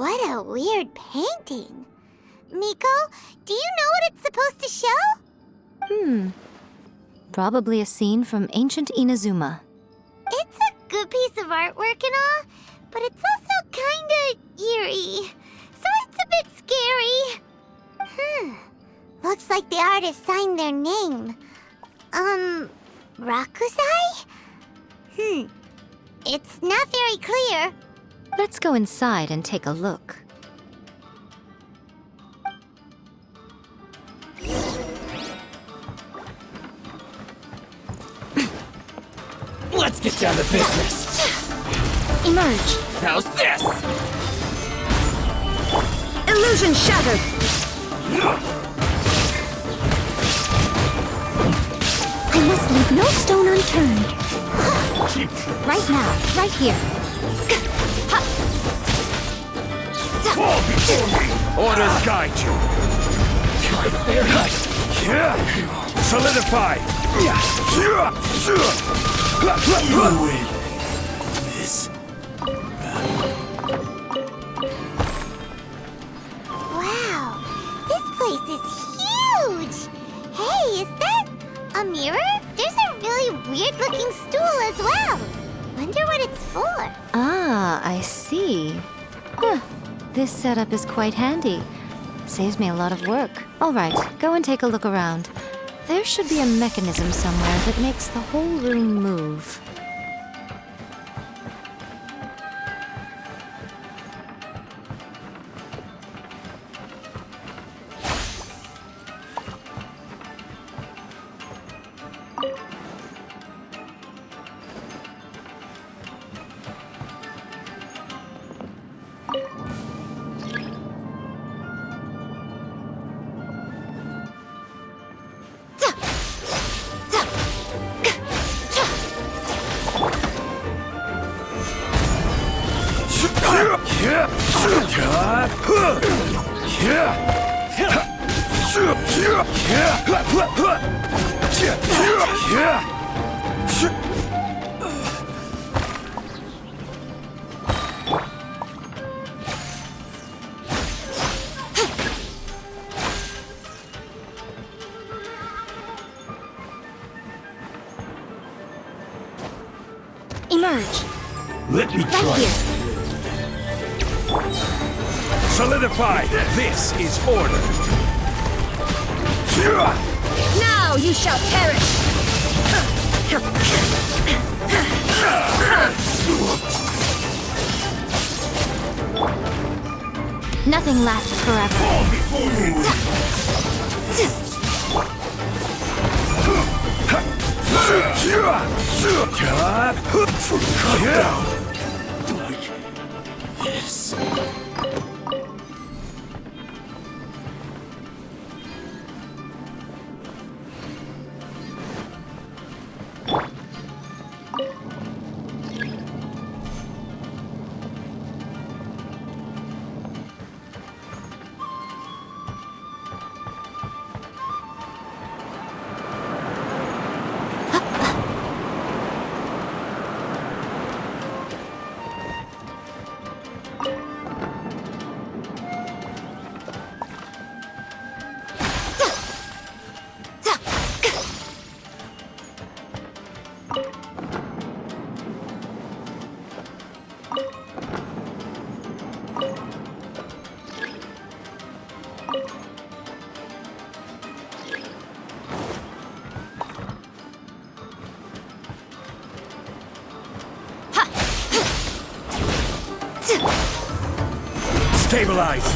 What a weird painting. Miko, do you know what it's supposed to show? Probably a scene from ancient Inazuma. It's a good piece of artwork and all, but it's also kinda eerie. So it's a bit scary. Looks like the artist signed their name. Rakusai? It's not very clear. Let's go inside and take a look. Let's get down to business. Emerge. How's this? Illusion shattered. I must leave no stone unturned. Right now, right here. Fall before me! Orders guide you! Solidify! You win this Wow, this place is huge! Hey, is that a mirror? There's a really weird-looking stool as well. Wonder what it's for. Ah, I see. This setup is quite handy. Saves me a lot of work. All right, go and take a look around. There should be a mechanism somewhere that makes the whole room move. Emerge. Let me try. Right here. Solidify! This is order! Now you shall perish! Nothing lasts forever. Fall before me! Cut down! Like this. Stabilize!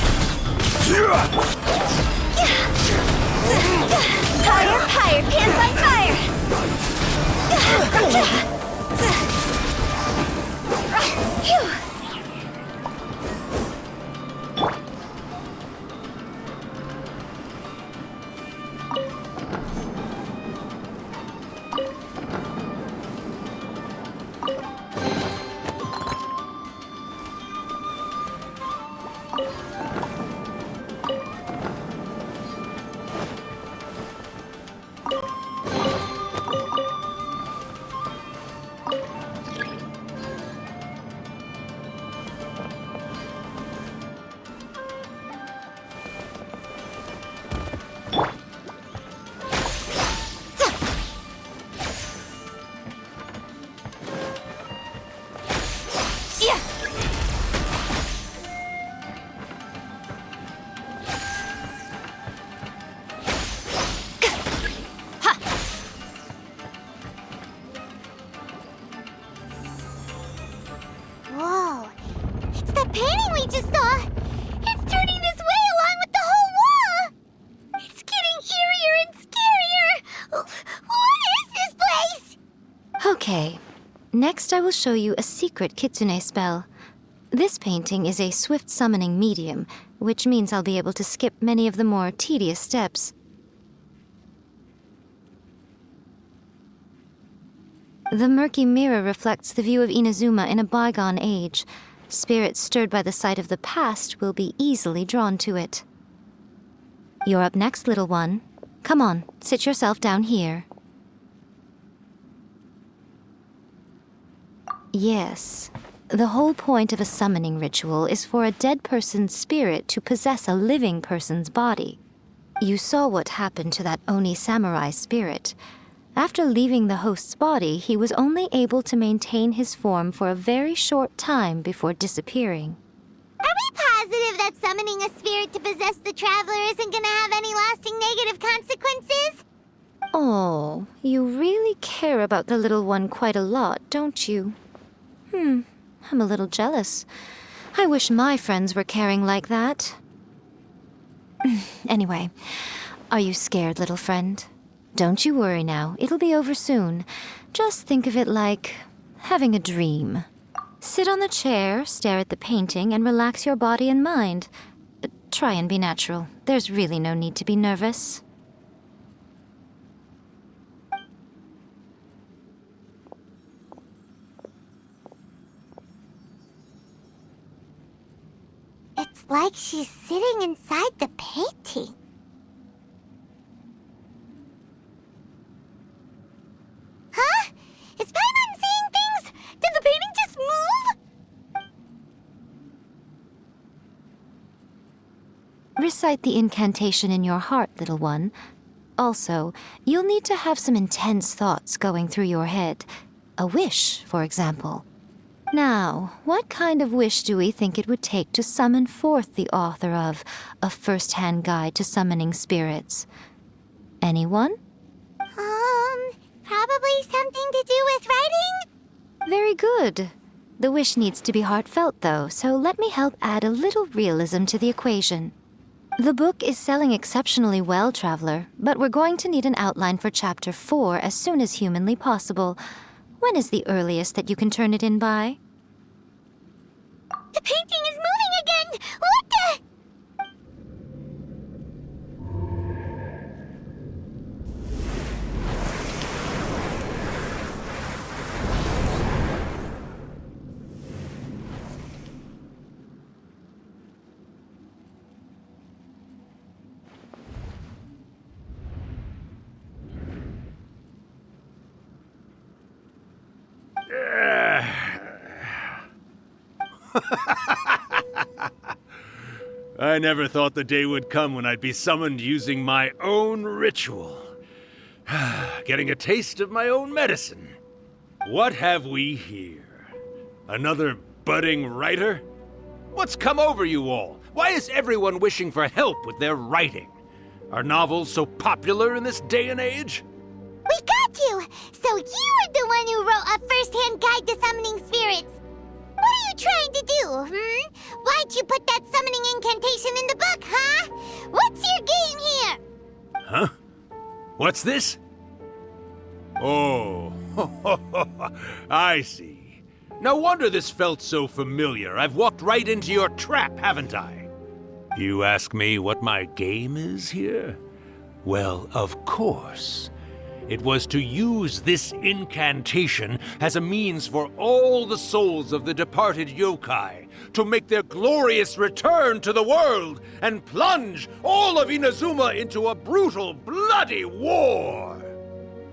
Higher, higher, pants on fire! Next, I will show you a secret kitsune spell. This painting is a swift summoning medium, which means I'll be able to skip many of the more tedious steps. The murky mirror reflects the view of Inazuma in a bygone age. Spirits stirred by the sight of the past will be easily drawn to it. You're up next, little one. Come on, sit yourself down here. Yes. The whole point of a summoning ritual is for a dead person's spirit to possess a living person's body. You saw what happened to that Oni samurai spirit. After leaving the host's body, he was only able to maintain his form for a very short time before disappearing. Are we positive that summoning a spirit to possess the traveler isn't gonna have any lasting negative consequences? Oh, you really care about the little one quite a lot, don't you? I'm a little jealous. I wish my friends were caring like that. Anyway, are you scared, little friend? Don't you worry now, it'll be over soon. Just think of it like having a dream. Sit on the chair, stare at the painting, and relax your body and mind. Try and be natural. There's really no need to be nervous. It's like she's sitting inside the painting. Huh? Is Paimon seeing things? Did the painting just move? Recite the incantation in your heart, little one. Also, you'll need to have some intense thoughts going through your head. A wish, for example. Now, what kind of wish do we think it would take to summon forth the author of A First-Hand Guide to Summoning Spirits? Anyone? Probably something to do with writing? Very good. The wish needs to be heartfelt, though, so let me help add a little realism to the equation. The book is selling exceptionally well, Traveler, but we're going to need an outline for Chapter 4 as soon as humanly possible. When is the earliest that you can turn it in by? The painting is moving again! What the? I never thought the day would come when I'd be summoned using my own ritual. Getting a taste of my own medicine. What have we here? Another budding writer? What's come over you all? Why is everyone wishing for help with their writing? Are novels so popular in this day and age? We got you! So you were the one who wrote A First-Hand Guide to Summoning Spirits! What are you trying to do, Why'd you put that summoning incantation in the book, huh? What's your game here? Huh? What's this? Oh, I see. No wonder this felt so familiar. I've walked right into your trap, haven't I? You ask me what my game is here? Well, of course. It was to use this incantation as a means for all the souls of the departed yokai to make their glorious return to the world and plunge all of Inazuma into a brutal, bloody war!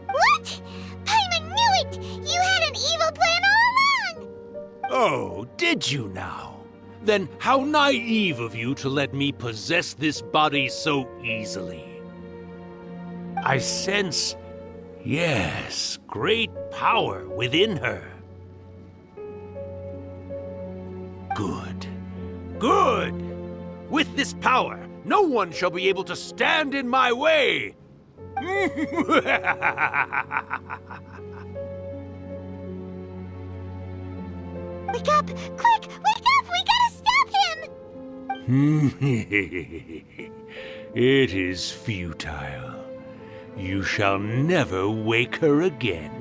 What? Paimon knew it! You had an evil plan all along! Oh, did you now? Then how naive of you to let me possess this body so easily. I sense... yes, great power within her. Good. Good! With this power, no one shall be able to stand in my way! Wake up! Quick! Wake up! We gotta stop him! It is futile. You shall never wake her again.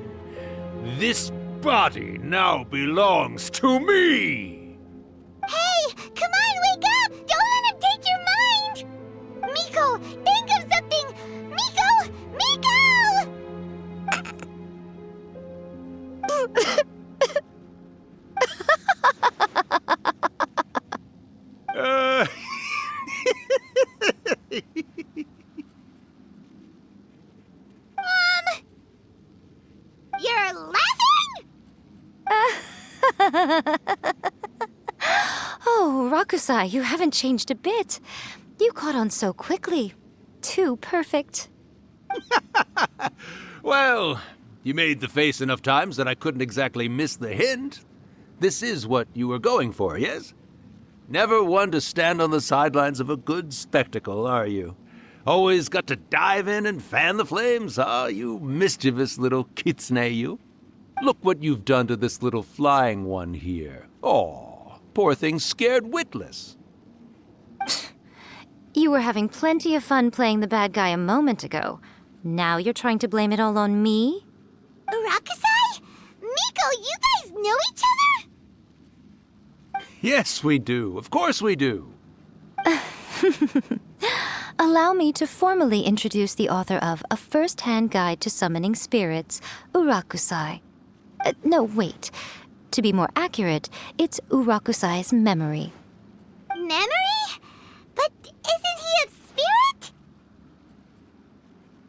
This body now belongs to me! Hey, come on, wake up! Don't let him take your mind! Miko, think of something! Miko! Miko! Uh, You're laughing? Oh, Rakusai, you haven't changed a bit. You caught on so quickly. Too perfect. well, you made the face enough times that I couldn't exactly miss the hint. This is what you were going for, yes? Never one to stand on the sidelines of a good spectacle, are you? Always got to dive in and fan the flames, huh? You mischievous little kitsune, you. Look what you've done to this little flying one here. Oh, poor thing scared witless. You were having plenty of fun playing the bad guy a moment ago. Now you're trying to blame it all on me? Rakusai? Miko, you guys know each other? Yes, we do. Of course we do. Allow me to formally introduce the author of A First-Hand Guide to Summoning Spirits, Urakusai. No, wait. To be more accurate, it's Urakusai's memory. Memory? But isn't he a spirit?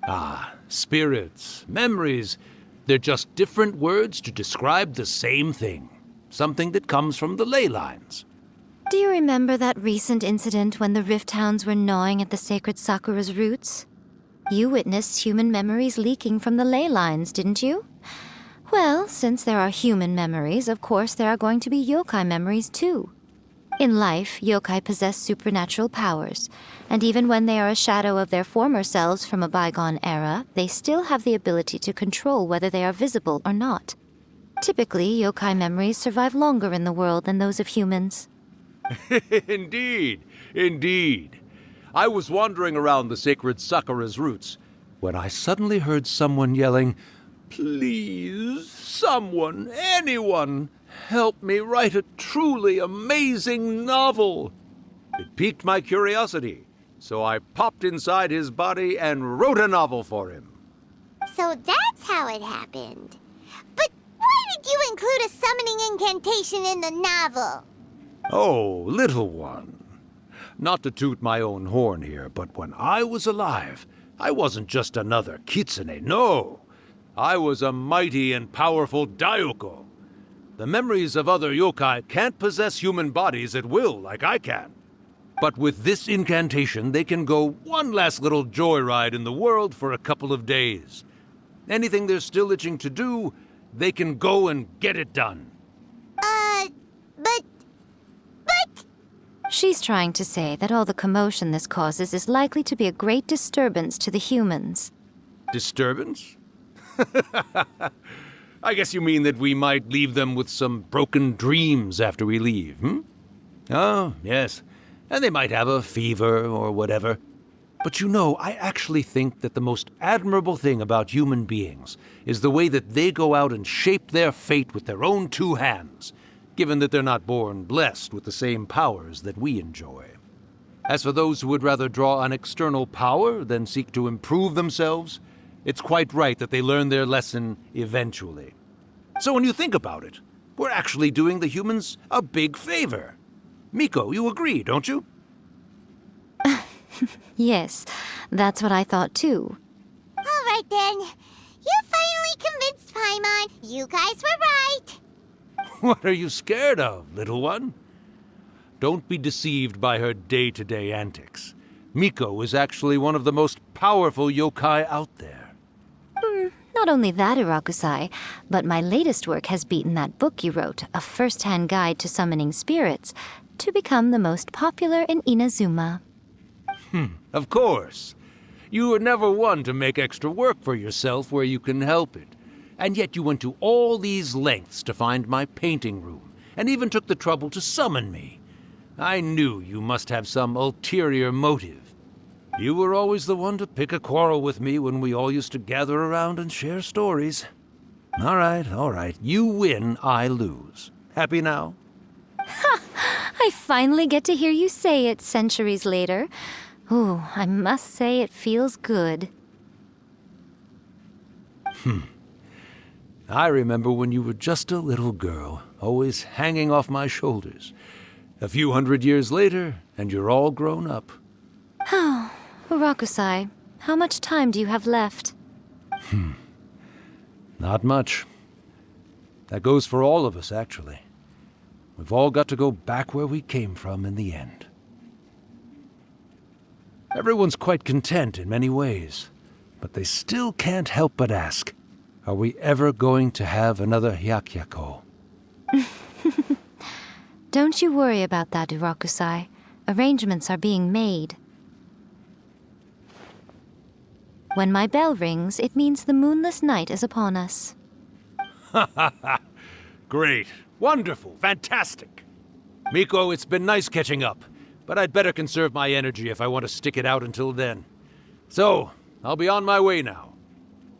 Ah, spirits, memories. They're just different words to describe the same thing. Something that comes from the ley lines. Do you remember that recent incident when the Rift Hounds were gnawing at the sacred Sakura's roots? You witnessed human memories leaking from the ley lines, didn't you? Well, since there are human memories, of course there are going to be yokai memories too. In life, yokai possess supernatural powers, and even when they are a shadow of their former selves from a bygone era, they still have the ability to control whether they are visible or not. Typically, yokai memories survive longer in the world than those of humans. Indeed, indeed. I was wandering around the sacred Sakura's roots when I suddenly heard someone yelling, "Please, someone, anyone, help me write a truly amazing novel." It piqued my curiosity, so I popped inside his body and wrote a novel for him. So that's how it happened. But why did you include a summoning incantation in the novel? Oh, little one. Not to toot my own horn here, but when I was alive, I wasn't just another kitsune, no. I was a mighty and powerful Daiyoko. The memories of other yokai can't possess human bodies at will like I can. But with this incantation, they can go one last little joyride in the world for a couple of days. Anything they're still itching to do, they can go and get it done. But... She's trying to say that all the commotion this causes is likely to be a great disturbance to the humans. Disturbance? I guess you mean that we might leave them with some broken dreams after we leave, hmm? Oh, yes. And they might have a fever or whatever. But you know, I actually think that the most admirable thing about human beings is the way that they go out and shape their fate with their own two hands, given that they're not born blessed with the same powers that we enjoy. As for those who would rather draw on external power than seek to improve themselves, it's quite right that they learn their lesson eventually. So when you think about it, we're actually doing the humans a big favor. Miko, you agree, don't you? Yes, that's what I thought too. All right then. You finally convinced Paimon. You guys were right. What are you scared of, little one? Don't be deceived by her day-to-day antics. Miko is actually one of the most powerful yokai out there. Not only that, Irakusai, but my latest work has beaten that book you wrote, A First-Hand Guide to Summoning Spirits, to become the most popular in Inazuma. Of course. You were never one to make extra work for yourself where you can help it. And yet you went to all these lengths to find my painting room, and even took the trouble to summon me. I knew you must have some ulterior motive. You were always the one to pick a quarrel with me when we all used to gather around and share stories. All right, all right. You win, I lose. Happy now? I finally get to hear you say it centuries later. Ooh, I must say it feels good. I remember when you were just a little girl, always hanging off my shoulders. A few 100 years later, and you're all grown up. Oh, Urakusai, how much time do you have left? Not much. That goes for all of us, actually. We've all got to go back where we came from in the end. Everyone's quite content in many ways, but they still can't help but ask, are we ever going to have another Hyakyako? Don't you worry about that, Urakusai. Arrangements are being made. When my bell rings, it means the moonless night is upon us. Great. Wonderful. Fantastic. Miko, it's been nice catching up, but I'd better conserve my energy if I want to stick it out until then. So, I'll be on my way now.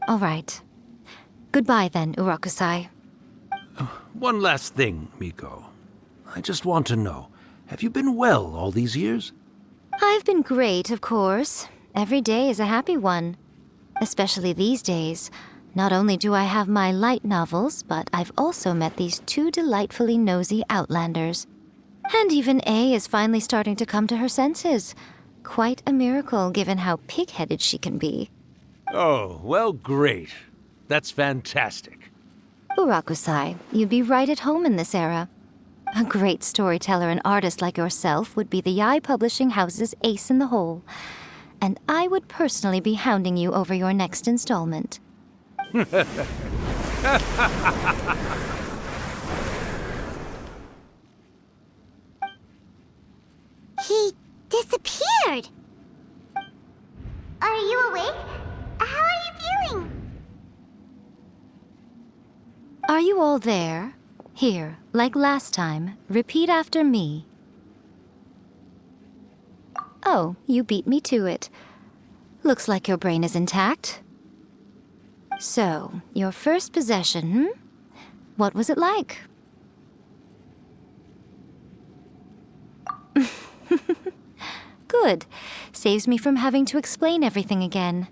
All right. Goodbye then, Urakusai. One last thing, Miko. I just want to know, have you been well all these years? I've been great, of course. Every day is a happy one. Especially these days. Not only do I have my light novels, but I've also met these two delightfully nosy outlanders. And even A is finally starting to come to her senses. Quite a miracle, given how pig-headed she can be. Oh, well, great. That's fantastic. Urakusai, you'd be right at home in this era. A great storyteller and artist like yourself would be the Yae Publishing House's ace in the hole. And I would personally be hounding you over your next installment. He disappeared. Are you awake? How are you feeling? Are you all there? Here, like last time, repeat after me. Oh, you beat me to it. Looks like your brain is intact. So, your first possession, What was it like? Good. Saves me from having to explain everything again.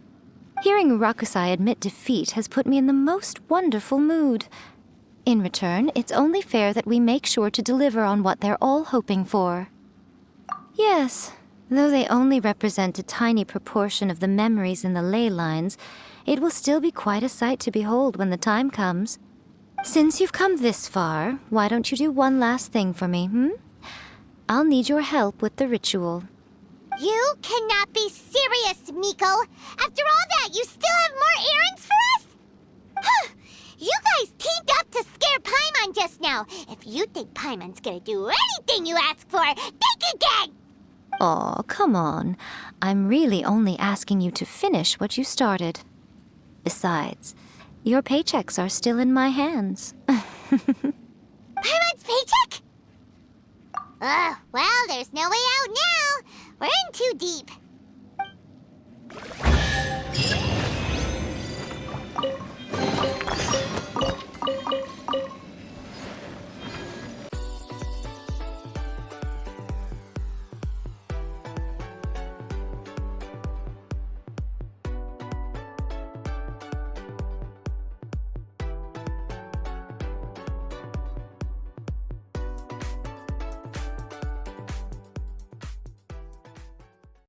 Hearing Rakusai admit defeat has put me in the most wonderful mood. In return, it's only fair that we make sure to deliver on what they're all hoping for. Yes, though they only represent a tiny proportion of the memories in the ley lines, it will still be quite a sight to behold when the time comes. Since you've come this far, why don't you do one last thing for me, I'll need your help with the ritual. You cannot be serious, Miko! After all that, you still have more errands for us? Huh! You guys teamed up to scare Paimon just now. If you think Paimon's gonna do anything you ask for, think again! Aw, come on. I'm really only asking you to finish what you started. Besides, your paychecks are still in my hands. Paimon's paycheck? Well, there's no way out now. We're in too deep.